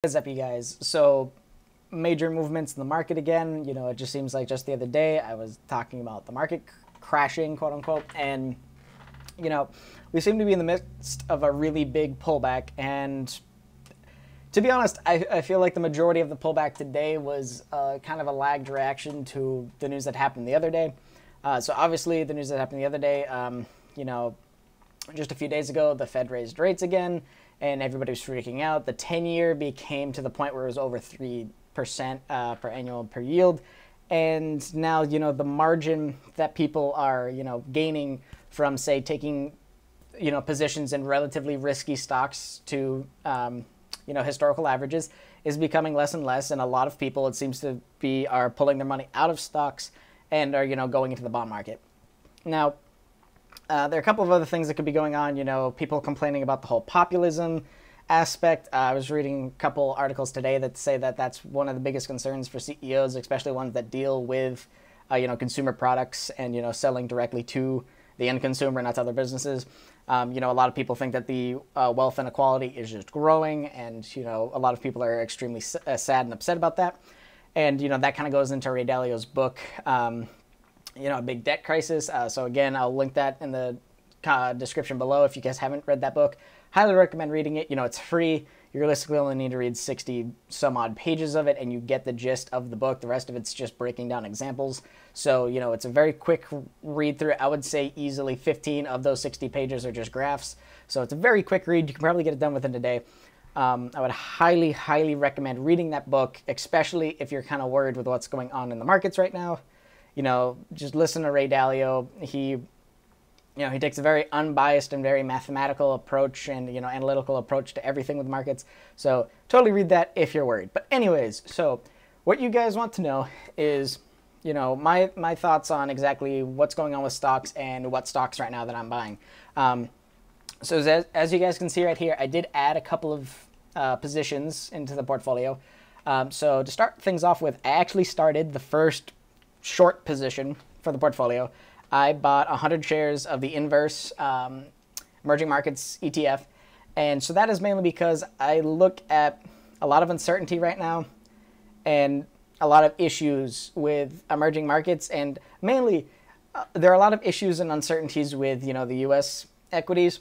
What's up, you guys? So, major movements in the market again. It just seems like just the other day I was talking about the market crashing, quote unquote, and we seem to be in the midst of a really big pullback. And to be honest, I feel like the majority of the pullback today was kind of a lagged reaction to the news that happened the other day. So obviously, the news that happened the other day, just a few days ago, the Fed raised rates again, and everybody was freaking out. The 10-year became to the point where it was over 3% per annual per yield. And now, the margin that people are, gaining from, say, taking, positions in relatively risky stocks to, historical averages is becoming less and less. And a lot of people, it seems to be, are pulling their money out of stocks and are, going into the bond market. Now, there are a couple of other things that could be going on, people complaining about the whole populism aspect. I was reading a couple articles today that say that that's one of the biggest concerns for CEOs, especially ones that deal with, consumer products and, selling directly to the end consumer, not to other businesses. A lot of people think that the wealth inequality is just growing, and, a lot of people are extremely sad and upset about that. And, that kind of goes into Ray Dalio's book, a big debt crisis. So again, I'll link that in the description below if you guys haven't read that book. Highly recommend reading it. It's free. You realistically only need to read 60 some odd pages of it, and you get the gist of the book. The rest of it's just breaking down examples. So, it's a very quick read through. I would say easily 15 of those 60 pages are just graphs. So it's a very quick read. You can probably get it done within a day. I would highly, highly recommend reading that book, especially if you're kind of worried with what's going on in the markets right now. Just listen to Ray Dalio. He takes a very unbiased and very mathematical approach and, analytical approach to everything with markets. So totally read that if you're worried. But anyways, so what you guys want to know is, my thoughts on exactly what's going on with stocks and what stocks right now that I'm buying. So as you guys can see right here, I did add a couple of positions into the portfolio. So to start things off with, I actually started the first short position for the portfolio. I bought 100 shares of the inverse emerging markets ETF. And so that is mainly because I look at a lot of uncertainty right now and a lot of issues with emerging markets. And mainly, there are a lot of issues and uncertainties with, the U.S. equities.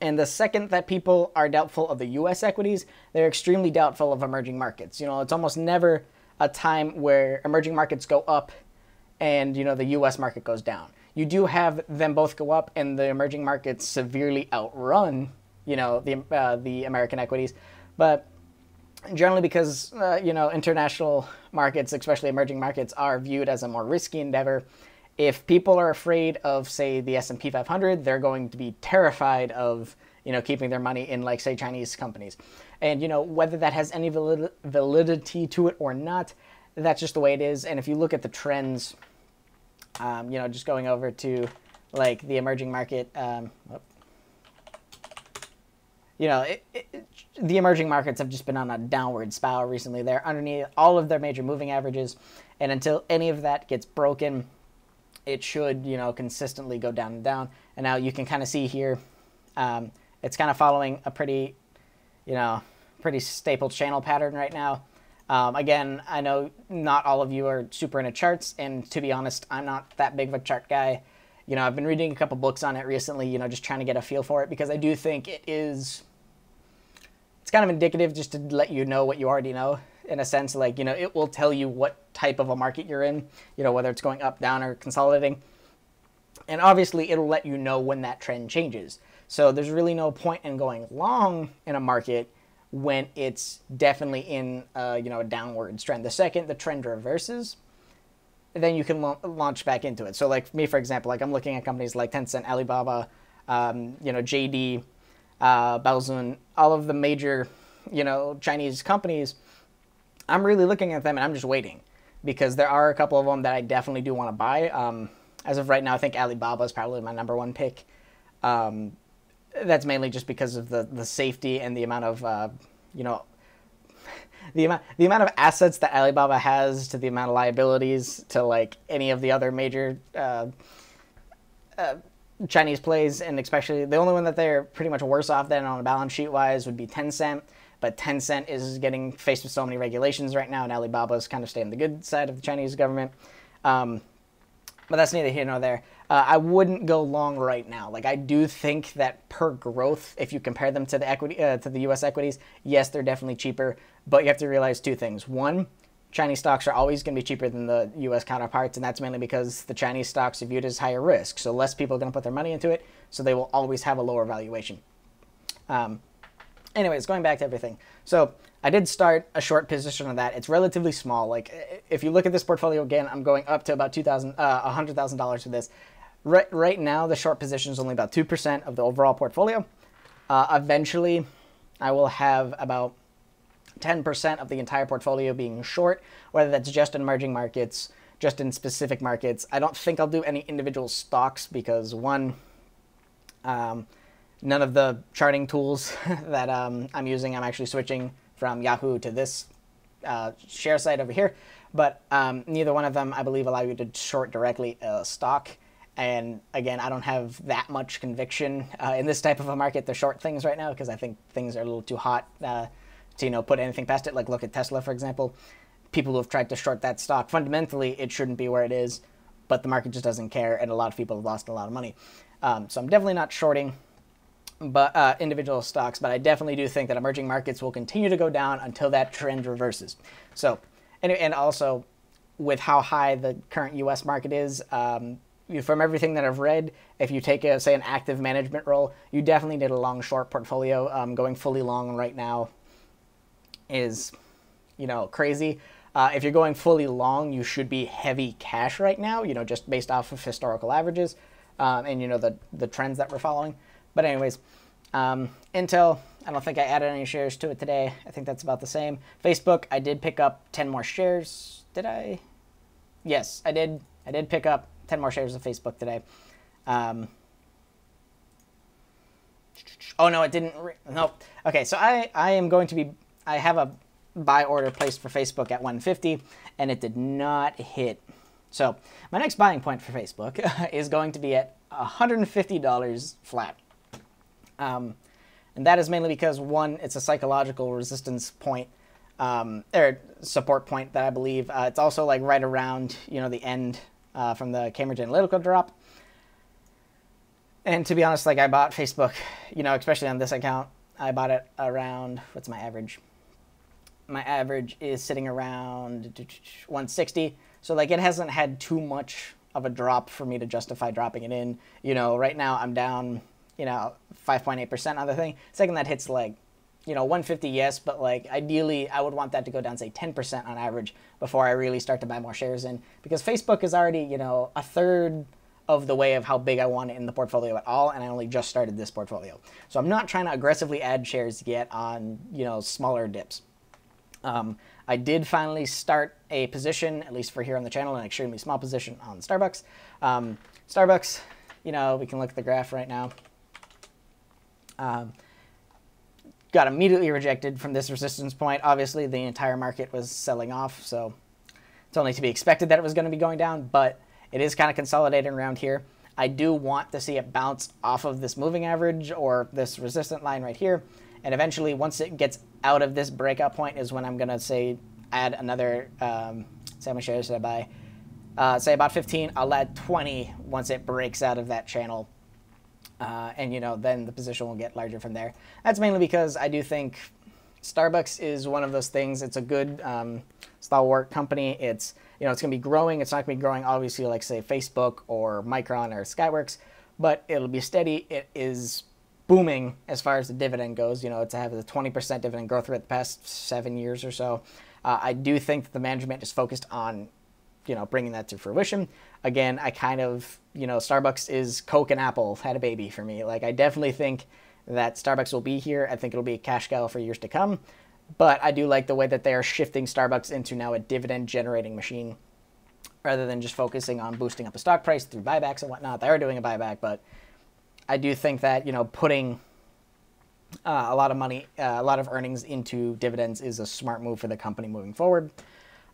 And the second that people are doubtful of the U.S. equities, they're extremely doubtful of emerging markets. It's almost never a time where emerging markets go up and, the U.S. market goes down. You do have them both go up and the emerging markets severely outrun, the American equities. But generally because, international markets, especially emerging markets, are viewed as a more risky endeavor. If people are afraid of, say, the S&P 500, they're going to be terrified of, keeping their money in, like, say, Chinese companies. And, whether that has any validity to it or not, that's just the way it is. And if you look at the trends, just going over to, like, the emerging market, the emerging markets have just been on a downward spiral recently. They're underneath all of their major moving averages. And until any of that gets broken, it should, consistently go down and down. And now you can kind of see here, it's kind of following a pretty staple channel pattern right now. Again, I know not all of you are super into charts, and to be honest, I'm not that big of a chart guy. I've been reading a couple books on it recently, just trying to get a feel for it, because I do think it's kind of indicative just to let you know what you already know, in a sense. Like, it will tell you what type of a market you're in, whether it's going up, down, or consolidating. And obviously, it'll let you know when that trend changes. So there's really no point in going long in a market when it's definitely in, a downward trend. The second the trend reverses, then you can launch back into it. So like me, for example, like I'm looking at companies like Tencent, Alibaba, JD, Baozun, all of the major, Chinese companies. I'm really looking at them and I'm just waiting, because there are a couple of them that I definitely do want to buy. As of right now, I think Alibaba is probably my number one pick. That's mainly just because of the safety and the amount of, the amount of assets that Alibaba has to the amount of liabilities to, like, any of the other major Chinese plays. And especially the only one that they're pretty much worse off than on a balance sheet wise would be Tencent. but Tencent is getting faced with so many regulations right now, and Alibaba is kind of staying on the good side of the Chinese government. But that's neither here nor there. I wouldn't go long right now. Like, I do think that per growth, if you compare them to the equity to the U.S. equities, yes, they're definitely cheaper. But you have to realize two things. One, Chinese stocks are always going to be cheaper than the U.S. counterparts, and that's mainly because the Chinese stocks are viewed as higher risk. So less people are going to put their money into it, so they will always have a lower valuation. Anyways, going back to everything. So I did start a short position on that. It's relatively small. Like, if you look at this portfolio again, I'm going up to about $100,000 for this. Right now, the short position is only about 2% of the overall portfolio. Eventually, I will have about 10% of the entire portfolio being short, whether that's just in emerging markets, just in specific markets. I don't think I'll do any individual stocks because, one, none of the charting tools that I'm using, I'm actually switching from Yahoo to this share site over here. But neither one of them, I believe, allow you to short directly a stock. And again, I don't have that much conviction in this type of a market to short things right now because I think things are a little too hot to put anything past it. Like, look at Tesla, for example. People who have tried to short that stock, fundamentally, it shouldn't be where it is, but the market just doesn't care, and a lot of people have lost a lot of money. So I'm definitely not shorting but individual stocks, but I definitely do think that emerging markets will continue to go down until that trend reverses. So, and also, with how high the current U.S. market is, from everything that I've read, if you take, say, an active management role, you definitely need a long-short portfolio. Going fully long right now is, crazy. If you're going fully long, you should be heavy cash right now, just based off of historical averages and, the trends that we're following. But anyways, Intel, I don't think I added any shares to it today. I think that's about the same. Facebook, I did pick up 10 more shares. Did I? Yes, I did. I did pick up 10 more shares of Facebook today. Oh, no, it didn't. Nope. Okay, so I am going to be... I have a buy order placed for Facebook at 150, and it did not hit. So my next buying point for Facebook is going to be at $150 flat. And that is mainly because, one, it's a psychological resistance point, or support point that I believe. It's also like right around, the end from the Cambridge Analytica drop. And to be honest, like, I bought Facebook, especially on this account, I bought it around, what's my average? My average is sitting around 160. So, like, it hasn't had too much of a drop for me to justify dropping it in. Right now I'm down, 5.8% on the thing. Second that hits, like, 150, yes, but, like, ideally I would want that to go down, say, 10% on average before I really start to buy more shares in. Because Facebook is already, a third of the way of how big I want it in the portfolio at all, and I only just started this portfolio. So I'm not trying to aggressively add shares yet on, smaller dips. I did finally start a position, at least for here on the channel, an extremely small position on Starbucks. Starbucks, we can look at the graph right now. Got immediately rejected from this resistance point. Obviously, the entire market was selling off, so it's only to be expected that it was going to be going down, but it is kind of consolidating around here. I do want to see it bounce off of this moving average or this resistant line right here. And eventually, once it gets out of this breakout point is when I'm going to, say, add another, say how many shares did I buy? Say about 15. I'll add 20 once it breaks out of that channel. And, then the position will get larger from there. That's mainly because I do think Starbucks is one of those things. It's a good stalwart company. It's, it's going to be growing. It's not going to be growing, obviously, like, say, Facebook or Micron or Skyworks. But it'll be steady. It is booming as far as the dividend goes. It's have a 20% dividend growth rate the past 7 years or so. I do think that the management is focused on, bringing that to fruition. Again, I kind of, Starbucks is Coke and Apple had a baby for me. Like, I definitely think that Starbucks will be here. I think it'll be a cash cow for years to come. But I do like the way that they are shifting Starbucks into now a dividend-generating machine rather than just focusing on boosting up the stock price through buybacks and whatnot. They are doing a buyback, but I do think that, putting a lot of money, a lot of earnings into dividends is a smart move for the company moving forward.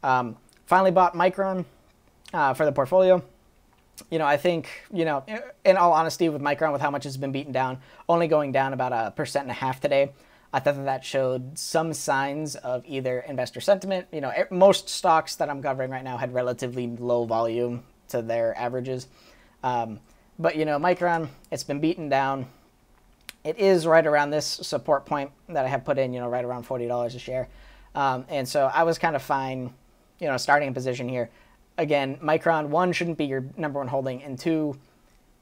Finally bought Micron for the portfolio. I think, in all honesty with Micron, with how much it's been beaten down, only going down about 1.5% today. I thought that that showed some signs of either investor sentiment. You know, most stocks that I'm covering right now had relatively low volume to their averages. But, you know, Micron, it's been beaten down. It is right around this support point that I have put in, you know, right around $40 a share. And so I was kind of fine, you know, starting a position here. Again, Micron, one, shouldn't be your number one holding, and two,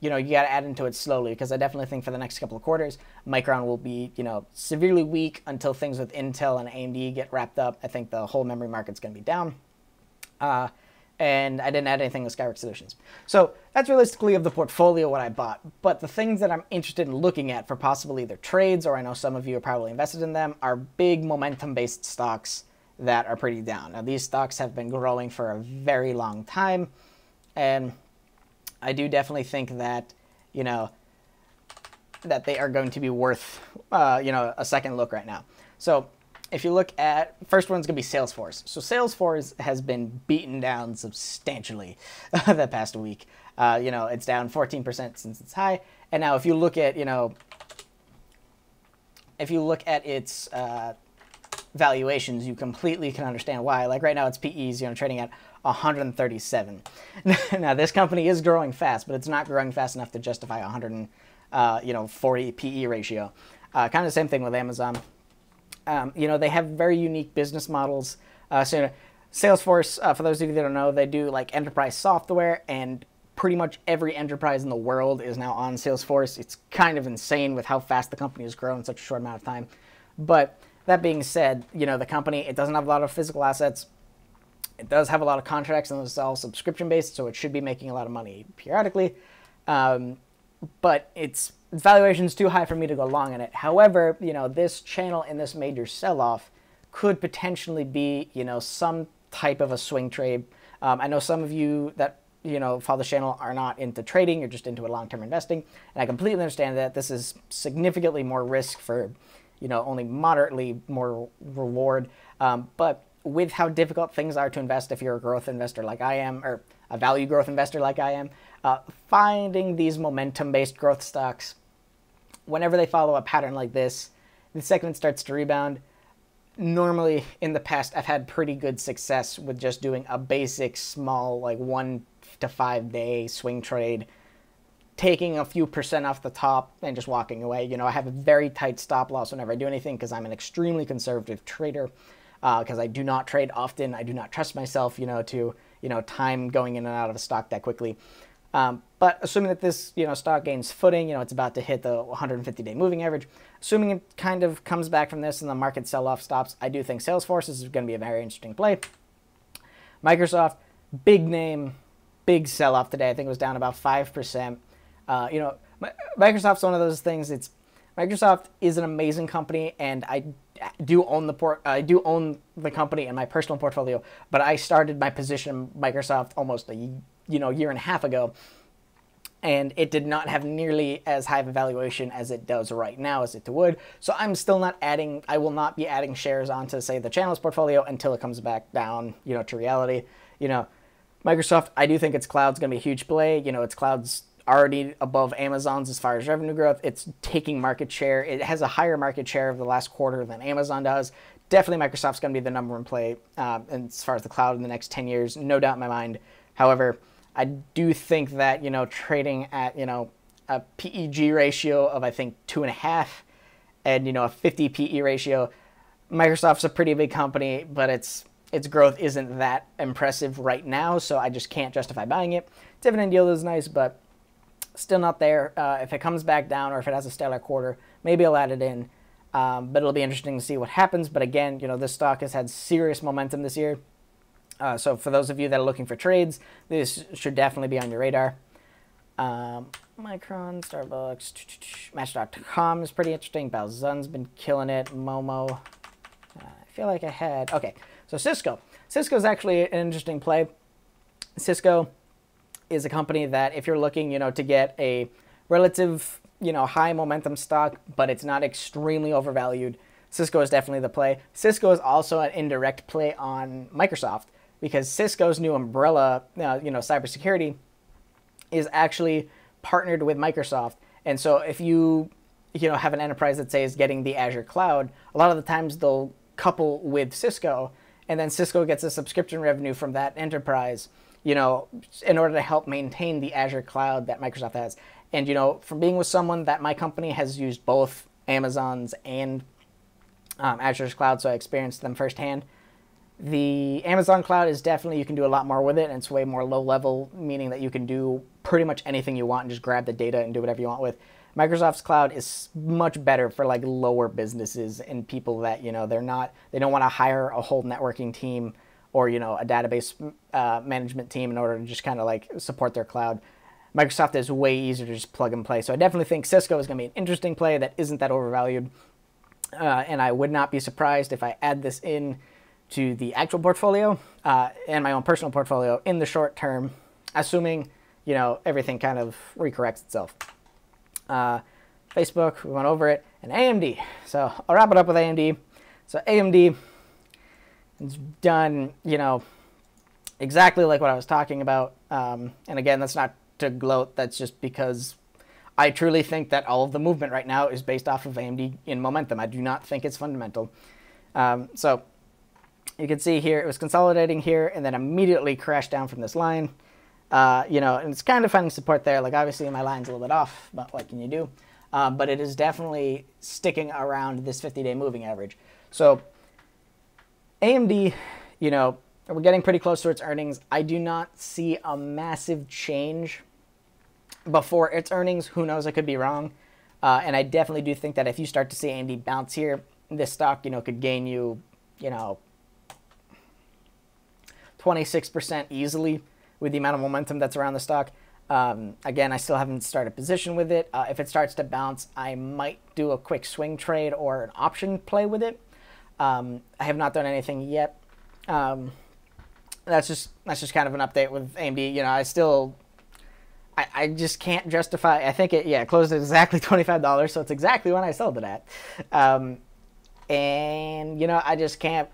you know, you got to add into it slowly, because I definitely think for the next couple of quarters, Micron will be, you know, severely weak until things with Intel and AMD get wrapped up. I think the whole memory market's going to be down. And I didn't add anything with Skyworks Solutions. So that's realistically of the portfolio what I bought. But the things that I'm interested in looking at for possible either trades, or I know some of you are probably invested in them, are big momentum-based stocks that are pretty down. Now, these stocks have been growing for a very long time, and I do definitely think that, you know, that they are going to be worth, you know, a second look right now. So if you look at, first one's going to be Salesforce. So Salesforce has been beaten down substantially the past week. You know, it's down 14% since its high. And now if you look at, you know, if you look at its valuations, you completely can understand why. Like right now its PE's, you know, trading at 137. Now this company is growing fast, but it's not growing fast enough to justify 140 PE ratio. Kind of the same thing with Amazon. You know, they have very unique business models. So Salesforce, for those of you that don't know, they do like enterprise software, and pretty much every enterprise in the world is now on Salesforce. It's kind of insane with how fast the company has grown in such a short amount of time. But that being said, you know, the company, it doesn't have a lot of physical assets. It does have a lot of contracts, and it's all subscription-based, so it should be making a lot of money periodically. But its valuation is too high for me to go long in it. However, you know, this channel in this major sell-off could potentially be, you know, some type of a swing trade. I know some of you that, you know, follow the channel are not into trading, you're just into long-term investing, and I completely understand that. This is significantly more risk for, you know, only moderately more reward. But with how difficult things are to invest if you're a growth investor like I am, or a value growth investor like I am, finding these momentum-based growth stocks, whenever they follow a pattern like this, the second it starts to rebound, normally in the past I've had pretty good success with just doing a basic small, like 1 to 5 day swing trade, taking a few percent off the top and just walking away. You know, I have a very tight stop loss whenever I do anything, because I'm an extremely conservative trader, because I do not trade often. I do not trust myself, you know, to, you know, time going in and out of a stock that quickly. But assuming that this, you know, stock gains footing, you know, it's about to hit the 150-day moving average. Assuming it kind of comes back from this and the market sell-off stops, I do think Salesforce is going to be a very interesting play. Microsoft, big name, big sell-off today. I think it was down about 5%. You know, Microsoft's one of those things. Microsoft is an amazing company, and I do own the company in my personal portfolio. But I started my position in Microsoft almost a year and a half ago, and it did not have nearly as high of a valuation as it does right now as it would. So I'm still not adding. I will not be adding shares onto, say, the channel's portfolio until it comes back down, you know, to reality. You know, Microsoft, I do think its cloud's going to be a huge play. You know, its cloud's already above Amazon's as far as revenue growth. It's taking market share. It has a higher market share of the last quarter than Amazon does. Definitely Microsoft's going to be the number one play as far as the cloud in the next 10 years, no doubt in my mind. However, I do think that, you know, trading at, you know, a PEG ratio of, I think, 2.5 and, you know, a 50 PE ratio, Microsoft's a pretty big company, but its growth isn't that impressive right now, so I just can't justify buying it. Dividend yield is nice, but still not there. If it comes back down, or if it has a stellar quarter, maybe I'll add it in. But it'll be interesting to see what happens. But again, you know, this stock has had serious momentum this year. So for those of you that are looking for trades, this should definitely be on your radar. Micron, Starbucks, Match.com is pretty interesting. Baozun's been killing it. Momo. I feel like I had... Okay, so Cisco. Cisco is actually an interesting play. Cisco is a company that if you're looking, you know, to get a relative, you know, high momentum stock, but it's not extremely overvalued, Cisco is definitely the play. Cisco is also an indirect play on Microsoft, because Cisco's new umbrella, you know, cybersecurity is actually partnered with Microsoft. And so if you have an enterprise that, say, is getting the Azure cloud, a lot of the times they'll couple with Cisco, and then Cisco gets a subscription revenue from that enterprise, in order to help maintain the Azure cloud that Microsoft has. And, from being with someone that my company has used both Amazon's and Azure's cloud, so I experienced them firsthand. The Amazon cloud is definitely, you can do a lot more with it, and it's way more low level, meaning that you can do pretty much anything you want and just grab the data and do whatever you want with. Microsoft's cloud is much better for like lower businesses and people that, they don't want to hire a whole networking team or, a database management team in order to just kind of like support their cloud. Microsoft is way easier to just plug and play. So I definitely think Cisco is going to be an interesting play that isn't that overvalued. And I would not be surprised if I add this in to the actual portfolio and my own personal portfolio in the short term, assuming, everything kind of recorrects itself. Facebook, we went over it, and AMD. So I'll wrap it up with AMD. So AMD is done, exactly like what I was talking about. And again, that's not to gloat. That's just because I truly think that all of the movement right now is based off of AMD in momentum. I do not think it's fundamental. So you can see here, it was consolidating here and then immediately crashed down from this line. And it's kind of finding support there. Like, obviously my line's a little bit off, but what can you do? But it is definitely sticking around this 50-day moving average. So AMD, we're getting pretty close to its earnings. I do not see a massive change before its earnings. Who knows? I could be wrong. And I definitely do think that if you start to see AMD bounce here, this stock, could gain you, 26% easily with the amount of momentum that's around the stock. Again, I still haven't started a position with it. If it starts to bounce, I might do a quick swing trade or an option play with it. I have not done anything yet. That's just kind of an update with AMD. I just can't justify. I think it closed at exactly $25, so it's exactly when I sold it at. And I just can't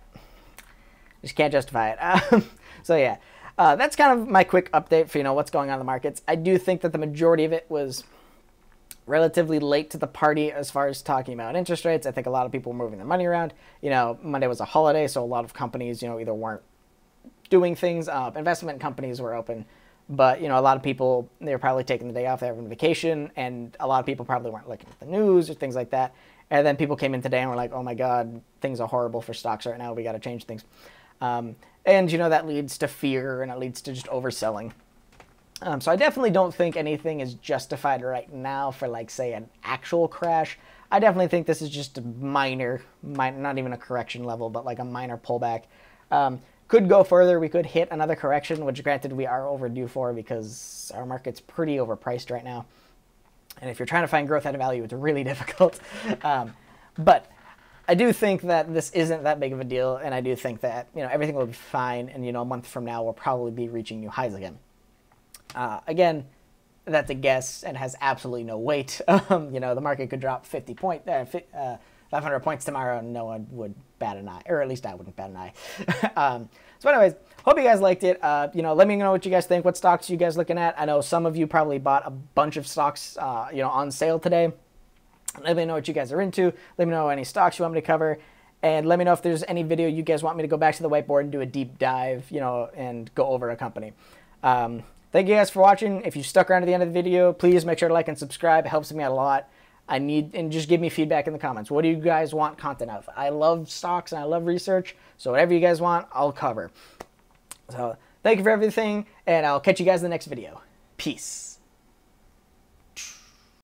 justify it. So yeah. That's kind of my quick update for, what's going on in the markets. I do think that the majority of it was relatively late to the party as far as talking about interest rates. I think a lot of people were moving their money around. Monday was a holiday, so a lot of companies, either weren't doing things. Investment companies were open, but, a lot of people, they were probably taking the day off, they were on vacation, and a lot of people probably weren't looking at the news or things like that. And then people came in today and were like, oh my God, things are horrible for stocks right now. We got to change things. And, that leads to fear and it leads to just overselling. So I definitely don't think anything is justified right now for, like, say, an actual crash. I definitely think this is just a minor, not even a correction level, but like a minor pullback. Could go further. We could hit another correction, which granted we are overdue for because our market's pretty overpriced right now. And if you're trying to find growth at a value, it's really difficult. But I do think that this isn't that big of a deal, and I do think that everything will be fine, and a month from now we'll probably be reaching new highs again. Again, that's a guess and has absolutely no weight. The market could drop 500 points tomorrow, and no one would bat an eye, or at least I wouldn't bat an eye. So anyways, hope you guys liked it. Let me know what you guys think. What stocks you guys looking at? I know some of you probably bought a bunch of stocks, on sale today. Let me know what you guys are into. Let me know any stocks you want me to cover. And let me know if there's any video you guys want me to go back to the whiteboard and do a deep dive, and go over a company. Thank you guys for watching. If you stuck around to the end of the video, please make sure to like and subscribe. It helps me out a lot. And just give me feedback in the comments. What do you guys want content of? I love stocks and I love research. So whatever you guys want, I'll cover. So thank you for everything, and I'll catch you guys in the next video. Peace.